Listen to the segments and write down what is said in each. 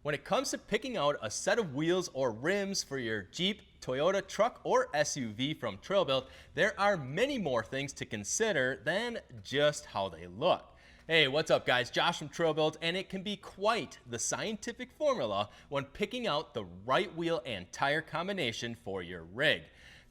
When it comes to picking out a set of wheels or rims for your Jeep, Toyota truck, or SUV from TrailBuilt, there are many more things to consider than just how they look. Hey, what's up guys? Josh from TrailBuilt, and it can be quite the scientific formula when picking out the right wheel and tire combination for your rig.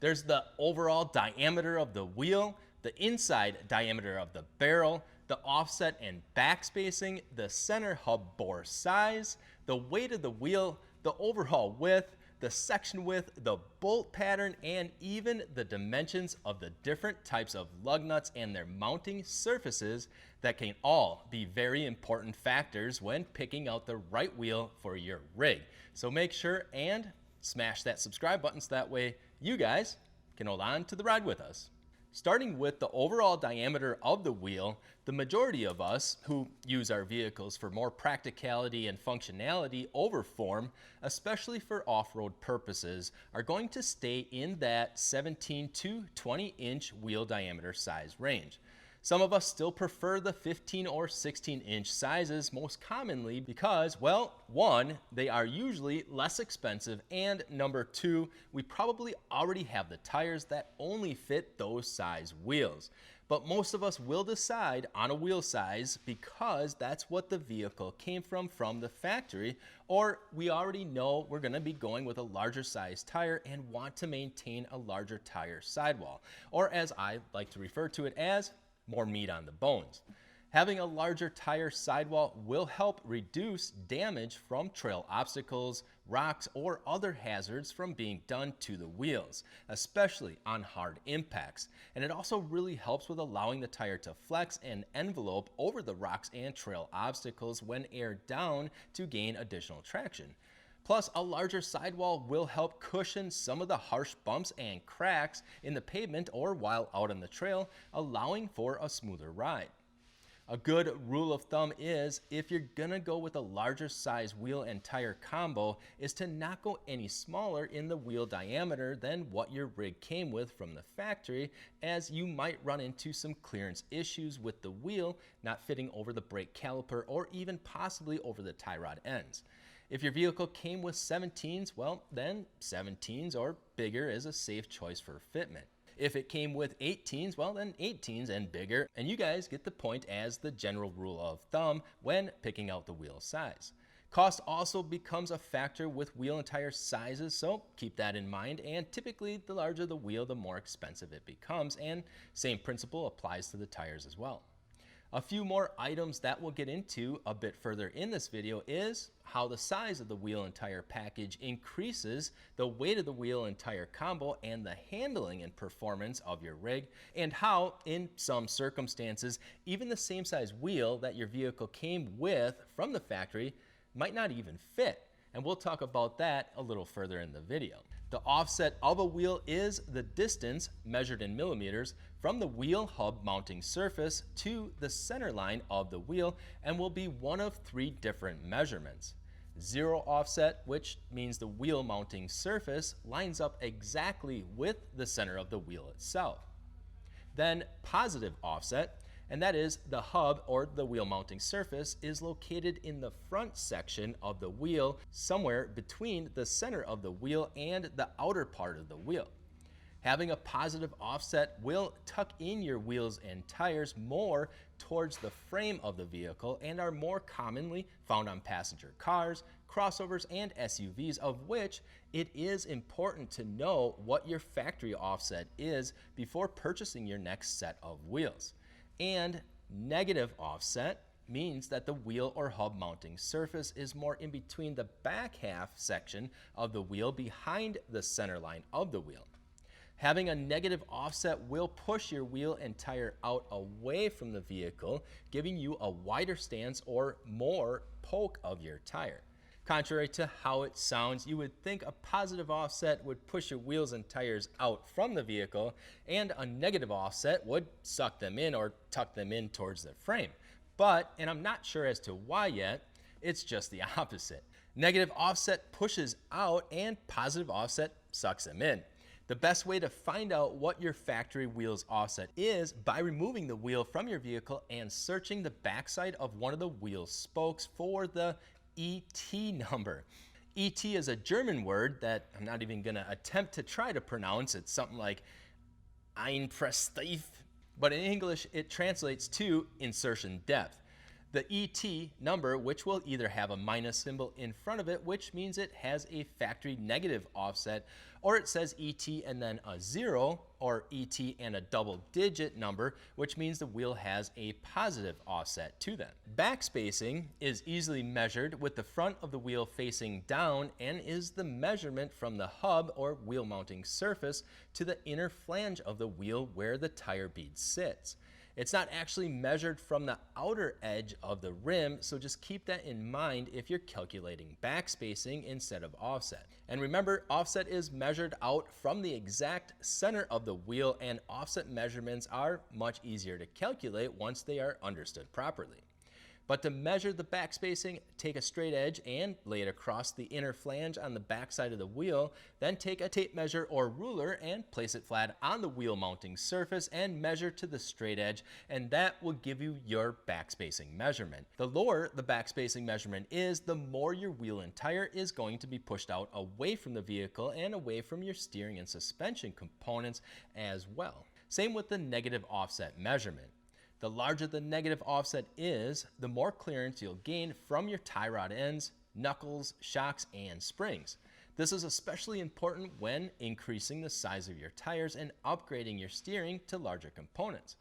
There's the overall diameter of the wheel, the inside diameter of the barrel, the offset and back spacing, the center hub bore size, the weight of the wheel, the overall width, the section width, the bolt pattern, and even the dimensions of the different types of lug nuts and their mounting surfaces that can all be very important factors when picking out the right wheel for your rig. So make sure and smash that subscribe button so that way you guys can hold on to the ride with us. Starting with the overall diameter of the wheel, the majority of us who use our vehicles for more practicality and functionality over form, especially for off-road purposes, are going to stay in that 17 to 20 inch wheel diameter size range. Some of us still prefer the 15 or 16 inch sizes, most commonly because, well, one, they are usually less expensive, and number two, we probably already have the tires that only fit those size wheels. But most of us will decide on a wheel size because that's what the vehicle came from the factory, or we already know we're going to be going with a larger size tire and want to maintain a larger tire sidewall, or as I like to refer to it as, more meat on the bones. Having a larger tire sidewall will help reduce damage from trail obstacles, rocks, or other hazards from being done to the wheels, especially on hard impacts. And it also really helps with allowing the tire to flex and envelope over the rocks and trail obstacles when aired down to gain additional traction. Plus, a larger sidewall will help cushion some of the harsh bumps and cracks in the pavement or while out on the trail, allowing for a smoother ride. A good rule of thumb is, if you're gonna go with a larger size wheel and tire combo, is to not go any smaller in the wheel diameter than what your rig came with from the factory, as you might run into some clearance issues with the wheel not fitting over the brake caliper or even possibly over the tie rod ends. If your vehicle came with 17s, well, then 17s or bigger is a safe choice for fitment. If it came with 18s, well, then 18s and bigger, and you guys get the point as the general rule of thumb when picking out the wheel size. Cost also becomes a factor with wheel and tire sizes, so keep that in mind, and typically the larger the wheel, the more expensive it becomes, and same principle applies to the tires as well. A few more items that we'll get into a bit further in this video is how the size of the wheel and tire package increases the weight of the wheel and tire combo and the handling and performance of your rig, and how, in some circumstances, even the same size wheel that your vehicle came with from the factory might not even fit. And we'll talk about that a little further in the video. The offset of a wheel is the distance, measured in millimeters, from the wheel hub mounting surface to the center line of the wheel, and will be one of three different measurements. Zero offset, which means the wheel mounting surface lines up exactly with the center of the wheel itself. Then positive offset, and that is the hub or the wheel mounting surface is located in the front section of the wheel, somewhere between the center of the wheel and the outer part of the wheel. Having a positive offset will tuck in your wheels and tires more towards the frame of the vehicle and are more commonly found on passenger cars, crossovers, and SUVs, of which it is important to know what your factory offset is before purchasing your next set of wheels. And negative offset means that the wheel or hub mounting surface is more in between the back half section of the wheel behind the center line of the wheel. Having a negative offset will push your wheel and tire out away from the vehicle, giving you a wider stance or more poke of your tire. Contrary to how it sounds, you would think a positive offset would push your wheels and tires out from the vehicle, and a negative offset would suck them in or tuck them in towards the frame. But, and I'm not sure as to why yet, it's just the opposite. Negative offset pushes out and positive offset sucks them in. The best way to find out what your factory wheel's offset is by removing the wheel from your vehicle and searching the backside of one of the wheel spokes for the ET number. ET is a German word that I'm not even going to attempt to try to pronounce. It's something like Einpresstief, but in English it translates to insertion depth. The ET number, which will either have a minus symbol in front of it, which means it has a factory negative offset, or it says ET and then a 0, or ET and a double digit number, which means the wheel has a positive offset to them. Backspacing is easily measured with the front of the wheel facing down and is the measurement from the hub or wheel mounting surface to the inner flange of the wheel where the tire bead sits. It's not actually measured from the outer edge of the rim, so just keep that in mind if you're calculating backspacing instead of offset. And remember, offset is measured out from the exact center of the wheel, and offset measurements are much easier to calculate once they are understood properly. But to measure the backspacing, take a straight edge and lay it across the inner flange on the back side of the wheel. Then take a tape measure or ruler and place it flat on the wheel mounting surface and measure to the straight edge, and that will give you your backspacing measurement. The lower the backspacing measurement is, the more your wheel and tire is going to be pushed out away from the vehicle and away from your steering and suspension components as well. Same with the negative offset measurement. The larger the negative offset is, the more clearance you'll gain from your tie rod ends, knuckles, shocks, and springs. This is especially important when increasing the size of your tires and upgrading your steering to larger components.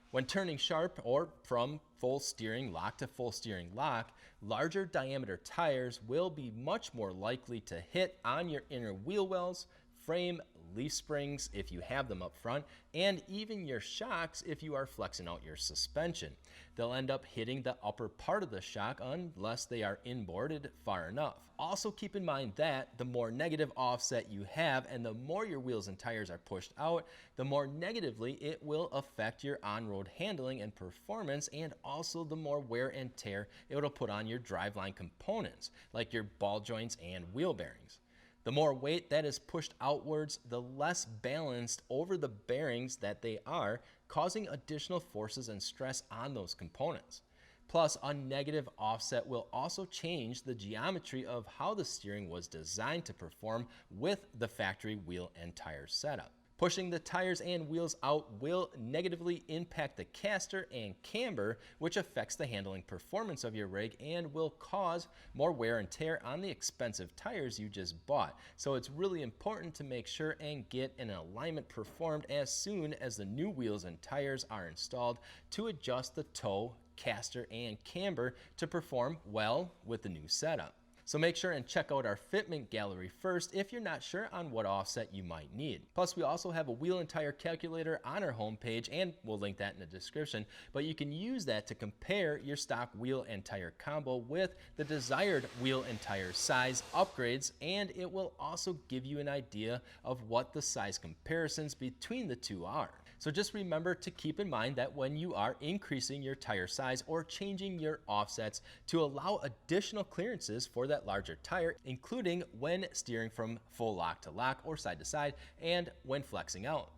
When turning sharp or from full steering lock to full steering lock, larger diameter tires will be much more likely to hit on your inner wheel wells, frame, leaf springs if you have them up front, and even your shocks if you are flexing out your suspension. They'll end up hitting the upper part of the shock unless they are inboarded far enough. Also keep in mind that the more negative offset you have and the more your wheels and tires are pushed out, the more negatively it will affect your on-road handling and performance, and also the more wear and tear it will put on your driveline components like your ball joints and wheel bearings. The more weight that is pushed outwards, the less balanced over the bearings that they are, causing additional forces and stress on those components. Plus, a negative offset will also change the geometry of how the steering was designed to perform with the factory wheel and tire setup. Pushing the tires and wheels out will negatively impact the caster and camber, which affects the handling performance of your rig and will cause more wear and tear on the expensive tires you just bought. So it's really important to make sure and get an alignment performed as soon as the new wheels and tires are installed to adjust the toe, caster, and camber to perform well with the new setup. So make sure and check out our fitment gallery first if you're not sure on what offset you might need. Plus, we also have a wheel and tire calculator on our homepage, and we'll link that in the description, but you can use that to compare your stock wheel and tire combo with the desired wheel and tire size upgrades, and it will also give you an idea of what the size comparisons between the two are. So just remember to keep in mind that when you are increasing your tire size or changing your offsets to allow additional clearances for that larger tire, including when steering from full lock to lock or side to side and when flexing out.